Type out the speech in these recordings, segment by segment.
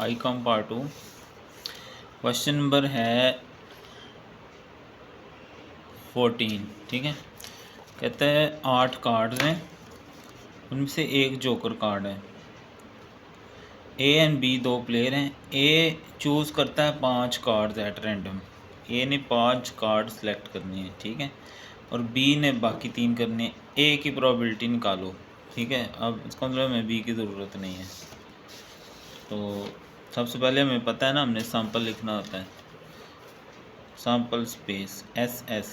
I com part 2। Question number है 14। ठीक है, कहता है 8 कार्ड्स हैं, उनमें से एक जोकर कार्ड है। ए एंड बी दो प्लेयर हैं। ए चूज़ करता है 5 कार्ड्स एट रैंडम। ए ने 5 कार्ड सेलेक्ट करने हैं, ठीक है, और बी ने बाकी 3 करने हैं। ए की प्रोबेबिलिटी निकालो। ठीक है, अब इसका मतलब हमें बी की ज़रूरत नहीं है। तो सबसे पहले हमें पता है ना, हमने सैम्पल लिखना होता है, सैम्पल स्पेस एस एस।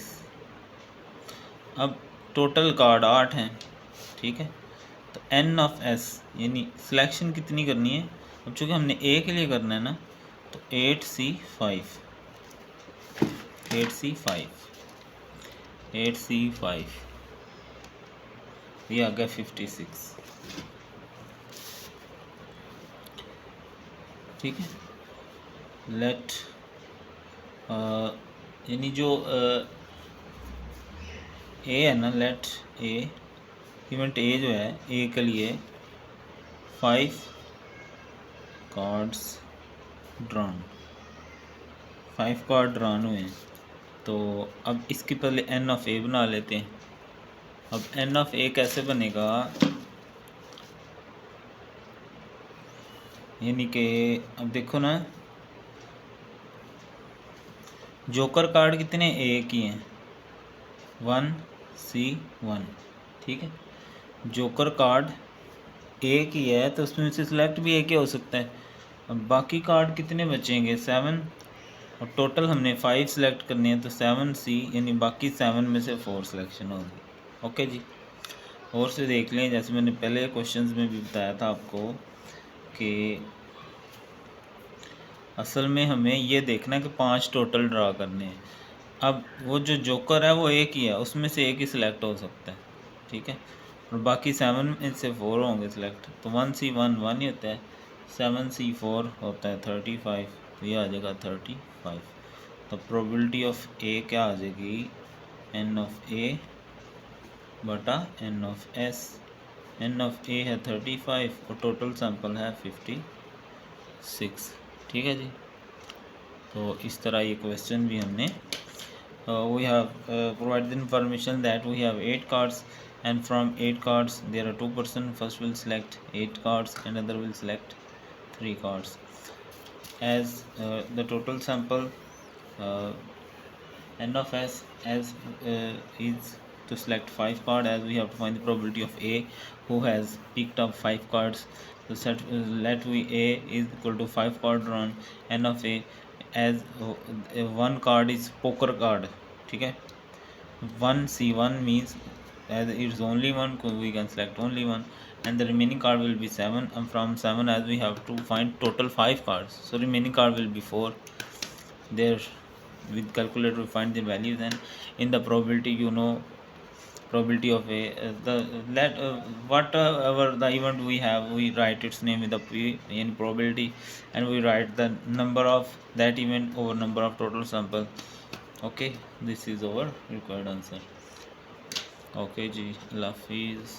अब टोटल कार्ड 8 हैं, ठीक है, तो एन ऑफ एस यानी सिलेक्शन कितनी करनी है। अब चूँकि हमने ए के लिए करना है ना, तो 8C5 ये आ गया 56। ठीक है, लेट यानी जो ए है ना, लेट ए इवेंट ए जो है, ए के लिए 5 कार्ड्स ड्रॉन, 5 कार्ड ड्रॉन हुए हैं। तो अब इसके पहले एन ऑफ ए बना लेते हैं। अब एन ऑफ ए कैसे बनेगा, यानी कि अब देखो ना, जोकर कार्ड कितने ए की हैं, 1C1। ठीक है, जोकर कार्ड ए की है तो उसमें से सिलेक्ट भी ए के हो सकता है। अब बाकी कार्ड कितने बचेंगे, 7, और टोटल हमने 5 सेलेक्ट करने हैं, तो 7C यानी बाकी 7 में से 4 सिलेक्शन होगी। ओके जी, और से देख लें, जैसे मैंने पहले क्वेश्चंस में भी बताया था आपको कि असल में हमें ये देखना है कि 5 टोटल ड्रा करने हैं। अब वो जो जोकर है वो एक ही है, उसमें से एक ही सिलेक्ट हो सकता है। ठीक है, और बाकी 7 में से 4 होंगे सिलेक्ट, तो 1C1 1 ही होता है, 7C4 होता है 35, तो ये आ जाएगा 35। तो प्रोबेबिलिटी ऑफ ए क्या आ जाएगी, एन ऑफ ए बटा N of S. N of A है 35 और टोटल सैंपल है 56। ठीक है जी, तो इस तरह ये क्वेश्चन भी हमने we have provided information that we have 8 cards, and from 8 cards there are 2 person, first will select 8 cards and other will select 3 cards. As the total sample n of s as is to select 5 card, as we have to find the probability of a who has picked up 5 cards. So set let we a is equal to 5 card drawn, n of a as one card is poker card. ठीक है, 1C1 means as it's only one, we can select only one, and the remaining card will be 7, and from 7 as we have to find total 5 cards, so remaining card will be 4. There with calculator we find the values, and in the probability, you know, probability of a the let whatever the event we have, we write its name with the p in probability, and we write the number of that event over number of total sample. Okay, this is our required answer. Okay ji, Allah Hafiz.